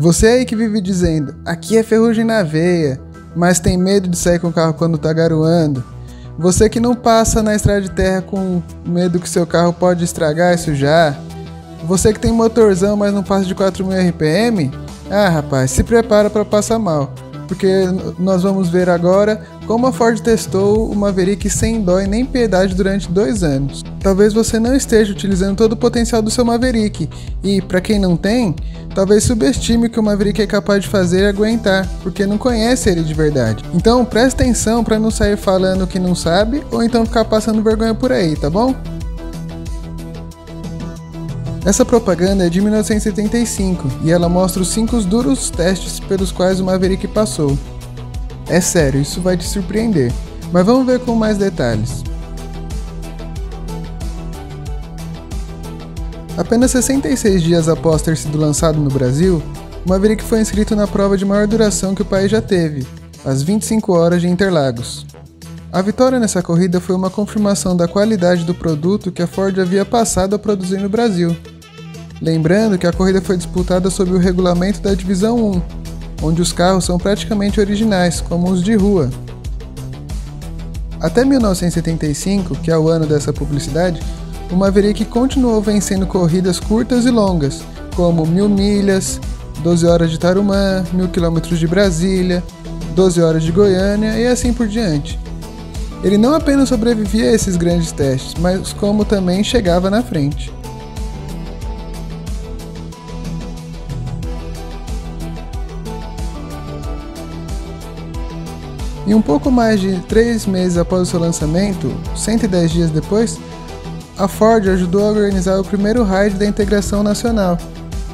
Você aí que vive dizendo, aqui é ferrugem na veia, mas tem medo de sair com o carro quando tá garoando. Você que não passa na estrada de terra com medo que seu carro pode estragar e sujar. Você que tem motorzão, mas não passa de 4.000 RPM. Ah, rapaz, se prepara para passar mal. Porque nós vamos ver agora como a Ford testou o Maverick sem dó e nem piedade durante 2 anos. Talvez você não esteja utilizando todo o potencial do seu Maverick e, para quem não tem, talvez subestime o que o Maverick é capaz de fazer e aguentar, porque não conhece ele de verdade. Então preste atenção para não sair falando que não sabe ou então ficar passando vergonha por aí, tá bom? Essa propaganda é de 1975 e ela mostra os 5 duros testes pelos quais o Maverick passou. É sério, isso vai te surpreender, mas vamos ver com mais detalhes. Apenas 66 dias após ter sido lançado no Brasil, o Maverick foi inscrito na prova de maior duração que o país já teve, as 25 horas de Interlagos. A vitória nessa corrida foi uma confirmação da qualidade do produto que a Ford havia passado a produzir no Brasil. Lembrando que a corrida foi disputada sob o regulamento da Divisão 1, onde os carros são praticamente originais, como os de rua. Até 1975, que é o ano dessa publicidade, o Maverick continuou vencendo corridas curtas e longas, como 1000 milhas, 12 horas de Tarumã, 1000 km de Brasília, 12 horas de Goiânia e assim por diante. Ele não apenas sobrevivia a esses grandes testes, mas como também chegava na frente. E um pouco mais de 3 meses após o seu lançamento, 110 dias depois, a Ford ajudou a organizar o primeiro raid da integração nacional,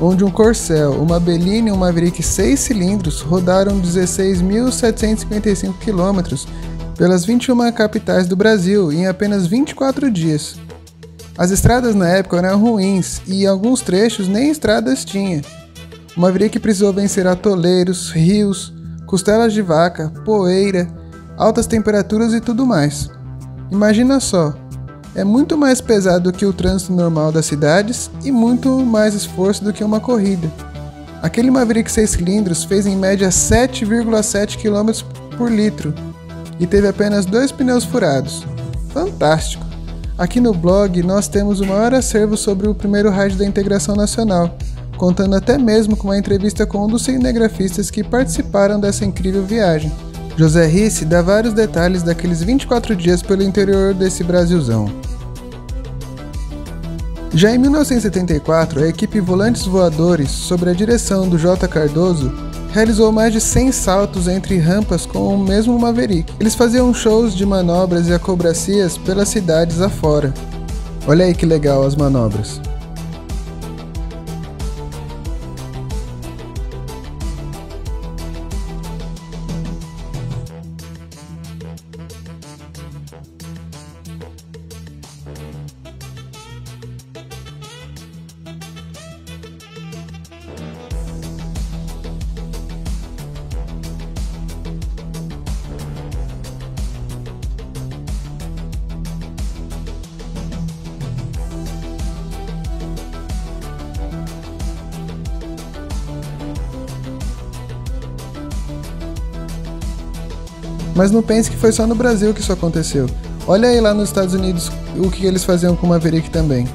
onde um Corcel, uma Bellini e um Maverick 6 cilindros rodaram 16.755 km pelas 21 capitais do Brasil em apenas 24 dias. As estradas na época eram ruins e em alguns trechos nem estradas tinha. O Maverick precisou vencer atoleiros, rios, costelas de vaca, poeira, altas temperaturas e tudo mais. Imagina só, é muito mais pesado que o trânsito normal das cidades e muito mais esforço do que uma corrida. Aquele Maverick 6 cilindros fez em média 7,7 km por litro e teve apenas 2 pneus furados. Fantástico! Aqui no blog nós temos o maior acervo sobre o primeiro raid da integração nacional, contando até mesmo com uma entrevista com um dos cinegrafistas que participaram dessa incrível viagem. José Risse dá vários detalhes daqueles 24 dias pelo interior desse Brasilzão. Já em 1974, a equipe Volantes Voadores, sob a direção do J. Cardoso, realizou mais de 100 saltos entre rampas com o mesmo Maverick. Eles faziam shows de manobras e acrobacias pelas cidades afora. Olha aí que legal as manobras. Mas não pense que foi só no Brasil que isso aconteceu. Olha aí lá nos Estados Unidos o que eles faziam com o Maverick também.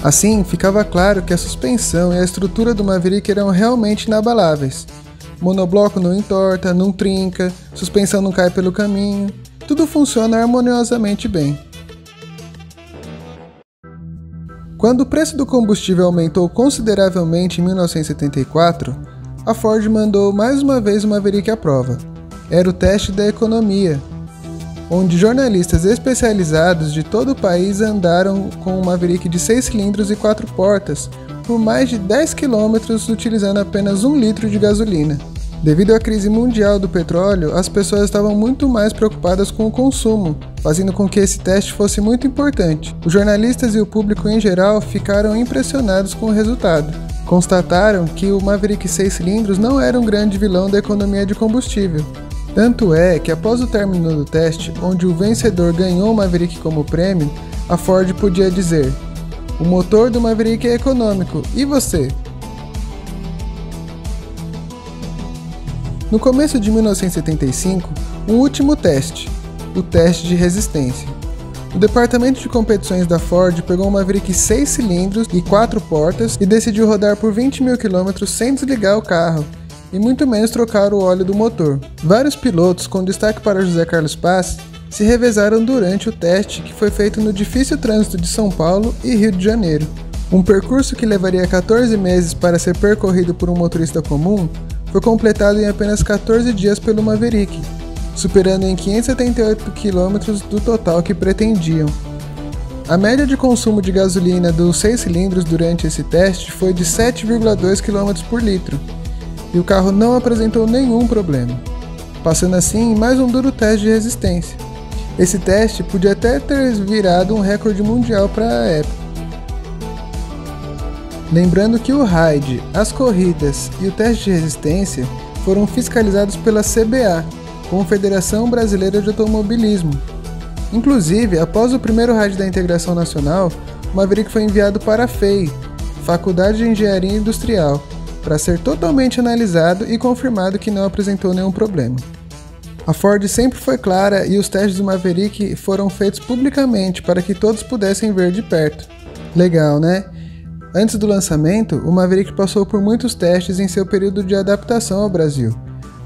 Assim, ficava claro que a suspensão e a estrutura do Maverick eram realmente inabaláveis. Monobloco não entorta, não trinca, suspensão não cai pelo caminho, tudo funciona harmoniosamente bem. Quando o preço do combustível aumentou consideravelmente em 1974, a Ford mandou mais uma vez o Maverick à prova. Era o teste da economia, onde jornalistas especializados de todo o país andaram com um Maverick de 6 cilindros e 4 portas por mais de 10 km utilizando apenas 1 litro de gasolina. Devido à crise mundial do petróleo, as pessoas estavam muito mais preocupadas com o consumo fazendo com que esse teste fosse muito importante. Os jornalistas e o público em geral ficaram impressionados com o resultado. Constataram que o Maverick 6 cilindros não era um grande vilão da economia de combustível. Tanto é que após o término do teste, onde o vencedor ganhou o Maverick como prêmio, a Ford podia dizer: "O motor do Maverick é econômico, e você?" No começo de 1975, um último teste, o teste de resistência. O departamento de competições da Ford pegou um Maverick 6 cilindros e 4 portas e decidiu rodar por 20.000 km sem desligar o carro, e muito menos trocar o óleo do motor. Vários pilotos, com destaque para José Carlos Paes, se revezaram durante o teste, que foi feito no difícil trânsito de São Paulo e Rio de Janeiro. Um percurso que levaria 14 meses para ser percorrido por um motorista comum foi completado em apenas 14 dias pelo Maverick, superando em 578 km do total que pretendiam. A média de consumo de gasolina dos 6 cilindros durante esse teste foi de 7,2 km por litro, e o carro não apresentou nenhum problema, passando assim em mais um duro teste de resistência. Esse teste podia até ter virado um recorde mundial para a época. Lembrando que o raid, as corridas e o teste de resistência foram fiscalizados pela CBA, Confederação Brasileira de Automobilismo. Inclusive, após o primeiro raid da integração nacional, o Maverick foi enviado para a FEI, Faculdade de Engenharia Industrial, para ser totalmente analisado e confirmado que não apresentou nenhum problema. A Ford sempre foi clara e os testes do Maverick foram feitos publicamente para que todos pudessem ver de perto. Legal, né? Antes do lançamento, o Maverick passou por muitos testes em seu período de adaptação ao Brasil,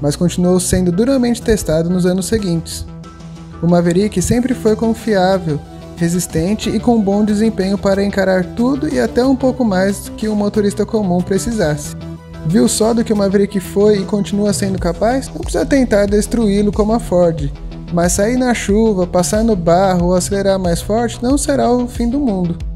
mas continuou sendo duramente testado nos anos seguintes. O Maverick sempre foi confiável, resistente e com bom desempenho para encarar tudo e até um pouco mais que um motorista comum precisasse. Viu só do que o Maverick foi e continua sendo capaz? Não precisa tentar destruí-lo como a Ford, mas sair na chuva, passar no barro ou acelerar mais forte não será o fim do mundo.